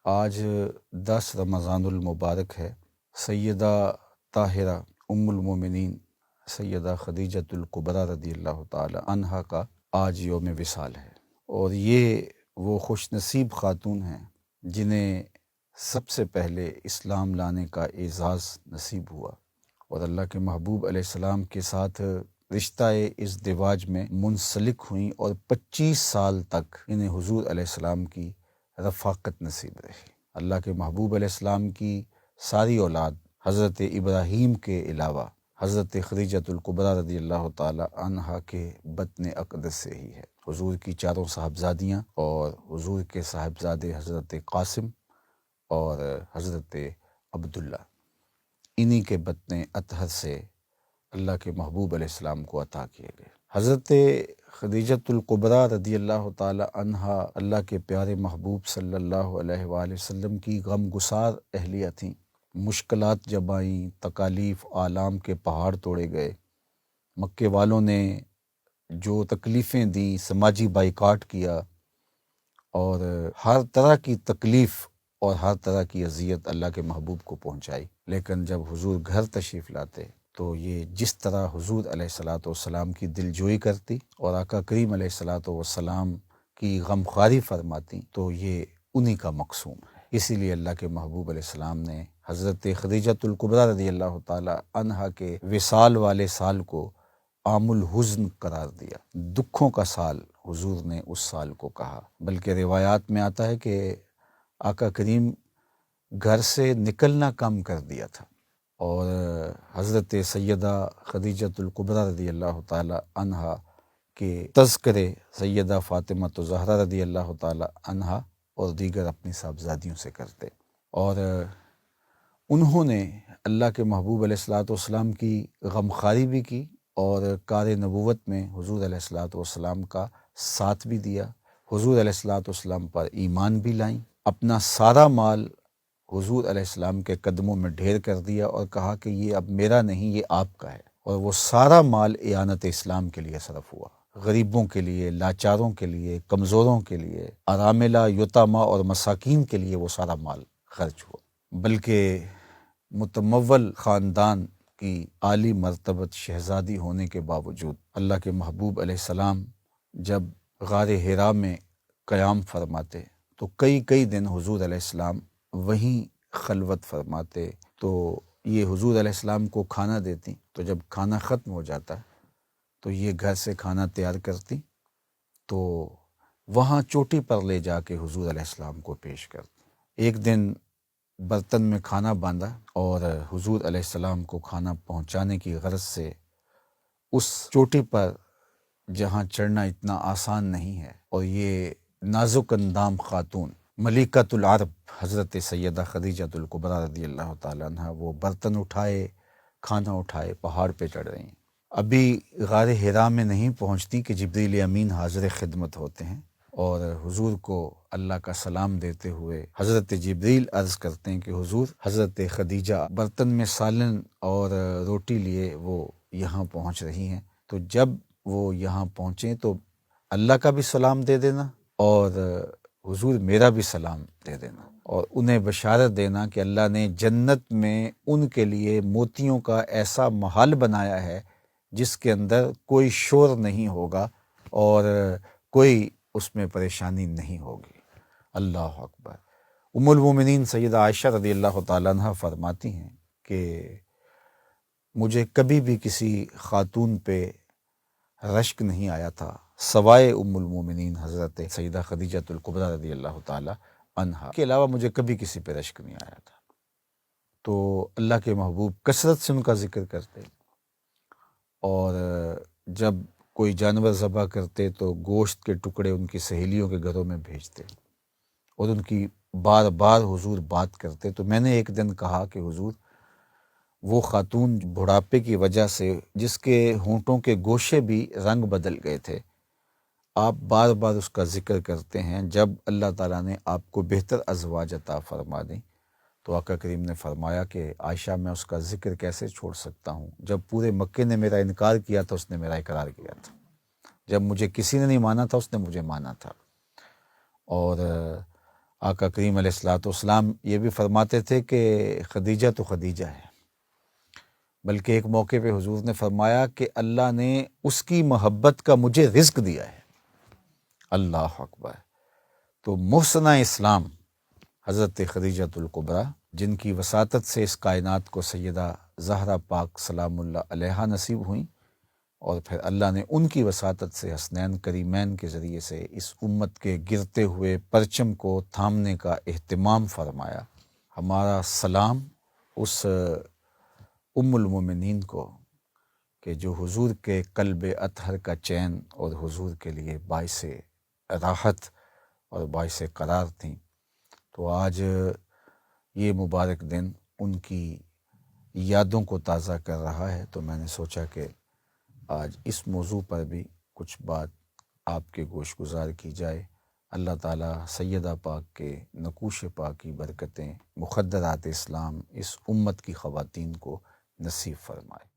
آج 10 رمضان المبارک ہے۔ سیدہ طاہرہ ام المومنین سیدہ خدیجۃ الکبریٰ رضی اللہ تعالی عنہا کا آج یوم وصال ہے، اور یہ وہ خوش نصیب خاتون ہیں جنہیں سب سے پہلے اسلام لانے کا اعزاز نصیب ہوا، اور اللہ کے محبوب علیہ السلام کے ساتھ رشتہ ازدواج میں منسلک ہوئیں، اور 25 سال تک انہیں حضور علیہ السلام کی رفاقت نصیب رہی۔ اللہ کے محبوب علیہ السلام کی ساری اولاد حضرت ابراہیم کے علاوہ حضرت خدیجۃ الکبریٰ رضی اللہ تعالی عنہا کے بطن اقدس سے ہی ہے۔ حضور کی چاروں صاحبزادیاں اور حضور کے صاحبزادے حضرت قاسم اور حضرت عبداللہ، انہی کے بطن اطہر سے اللہ کے محبوب علیہ السلام کو عطا کیے گئے۔ حضرت خدیجۃ الکبریٰ رضی اللہ تعالی عنہا اللہ کے پیارے محبوب صلی اللہ علیہ وآلہ وسلم کی غم گسار اہلیہ تھیں۔ مشکلات جب آئیں، تکالیف آلام کے پہاڑ توڑے گئے، مکے والوں نے جو تکلیفیں دیں، سماجی بائیکاٹ کیا، اور ہر طرح کی تکلیف اور ہر طرح کی اذیت اللہ کے محبوب کو پہنچائی، لیکن جب حضور گھر تشریف لاتے تو یہ جس طرح حضور علیہ الصلاۃ والسلام کی دلجوئی کرتی اور آقا کریم علیہ الصلاۃ والسلام کی غمخواری فرماتی، تو یہ انہی کا مقصوم ہے۔ اسی لیے اللہ کے محبوب علیہ السلام نے حضرت خدیجۃ الکبریٰ رضی اللہ تعالی عنہا کے وصال والے سال کو عام الحزن قرار دیا۔ دکھوں کا سال حضور نے اس سال کو کہا، بلکہ روایات میں آتا ہے کہ آقا کریم گھر سے نکلنا کم کر دیا تھا، اور حضرت سیدہ خدیجۃ الکبریٰ رضی اللہ تعالی عنہا کے تذکرے سیدہ فاطمہ زہرا رضی اللہ تعالی عنہا اور دیگر اپنی صاحبزادیوں سے کرتے، اور انہوں نے اللہ کے محبوب علیہ الصلاۃ والسلام کی غمخواری بھی کی، اور کار نبوت میں حضور علیہ الصلاۃ والسلام کا ساتھ بھی دیا، حضور علیہ الصلاۃ والسلام پر ایمان بھی لائیں، اپنا سارا مال حضور علیہ السلام کے قدموں میں ڈھیر کر دیا اور کہا کہ یہ اب میرا نہیں، یہ آپ کا ہے، اور وہ سارا مال اعانت اسلام کے لیے صرف ہوا، غریبوں کے لیے، لاچاروں کے لیے، کمزوروں کے لیے، اراملہ، یتامہ اور مساکین کے لیے وہ سارا مال خرچ ہوا۔ بلکہ متمول خاندان کی عالی مرتبت شہزادی ہونے کے باوجود اللہ کے محبوب علیہ السلام جب غار حرا میں قیام فرماتے تو کئی دن حضور علیہ السلام وہیں خلوت فرماتے، تو یہ حضور علیہ السلام کو کھانا دیتی، تو جب کھانا ختم ہو جاتا تو یہ گھر سے کھانا تیار کرتی، تو وہاں چوٹی پر لے جا کے حضور علیہ السلام کو پیش کرتی۔ ایک دن برتن میں کھانا باندھا، اور حضور علیہ السلام کو کھانا پہنچانے کی غرض سے اس چوٹی پر جہاں چڑھنا اتنا آسان نہیں ہے، اور یہ نازک اندام خاتون ملکۃ العرب حضرت سیدہ خدیجۃ الکبریٰ رضی اللہ تعالیٰ عنہ وہ برتن اٹھائے، کھانا اٹھائے، پہاڑ پہ چڑھ رہی ہیں۔ ابھی غار حرا میں نہیں پہنچتی کہ جبریل امین حاضر خدمت ہوتے ہیں، اور حضور کو اللہ کا سلام دیتے ہوئے حضرت جبریل عرض کرتے ہیں کہ حضور، حضرت خدیجہ برتن میں سالن اور روٹی لیے وہ یہاں پہنچ رہی ہیں، تو جب وہ یہاں پہنچیں تو اللہ کا بھی سلام دے دینا، اور حضور میرا بھی سلام دے دینا، اور انہیں بشارت دینا کہ اللہ نے جنت میں ان کے لیے موتیوں کا ایسا محل بنایا ہے جس کے اندر کوئی شور نہیں ہوگا اور کوئی اس میں پریشانی نہیں ہوگی۔ اللہ اکبر۔ ام المومنین سیدہ عائشہ رضی اللہ تعالیٰ عنہ فرماتی ہیں کہ مجھے کبھی بھی کسی خاتون پہ رشک نہیں آیا تھا سوائے ام المومنین حضرت سیدہ خدیجۃ الکبریٰ رضی اللہ تعالیٰ عنہا کے علاوہ مجھے کبھی کسی پہ رشک نہیں آیا تھا۔ تو اللہ کے محبوب کثرت سے ان کا ذکر کرتے، اور جب کوئی جانور ذبح کرتے تو گوشت کے ٹکڑے ان کی سہیلیوں کے گھروں میں بھیجتے، اور ان کی بار بار حضور بات کرتے۔ تو میں نے ایک دن کہا کہ حضور، وہ خاتون بڑھاپے کی وجہ سے جس کے ہونٹوں کے گوشے بھی رنگ بدل گئے تھے، آپ بار بار اس کا ذکر کرتے ہیں، جب اللہ تعالیٰ نے آپ کو بہتر ازواج عطا فرما دیں تو آقا کریم نے فرمایا کہ عائشہ، میں اس کا ذکر کیسے چھوڑ سکتا ہوں؟ جب پورے مکے نے میرا انکار کیا تھا اس نے میرا اقرار کیا تھا، جب مجھے کسی نے نہیں مانا تھا اس نے مجھے مانا تھا۔ اور آقا کریم علیہ الصلوۃ والسلام یہ بھی فرماتے تھے کہ خدیجہ تو خدیجہ ہے، بلکہ ایک موقع پہ حضور نے فرمایا کہ اللہ نے اس کی محبت کا مجھے رزق دیا ہے۔ اللہ اکبر۔ تو محسنہ اسلام حضرت خدیجۃ الکبریٰ، جن کی وساطت سے اس کائنات کو سیدہ زہرا پاک سلام اللہ علیہا نصیب ہوئیں، اور پھر اللہ نے ان کی وساطت سے حسنین کریمین کے ذریعے سے اس امت کے گرتے ہوئے پرچم کو تھامنے کا اہتمام فرمایا۔ ہمارا سلام اس ام المومنین کو کہ جو حضور کے قلب اطہر کا چین اور حضور کے لیے باعث راحت اور باعث قرار تھیں۔ تو آج یہ مبارک دن ان کی یادوں کو تازہ کر رہا ہے، تو میں نے سوچا کہ آج اس موضوع پر بھی کچھ بات آپ کے گوش گزار کی جائے۔ اللہ تعالیٰ سیدہ پاک کے نقوش پاک کی برکتیں، مخدرات اسلام اس امت کی خواتین کو نصیب فرمائے۔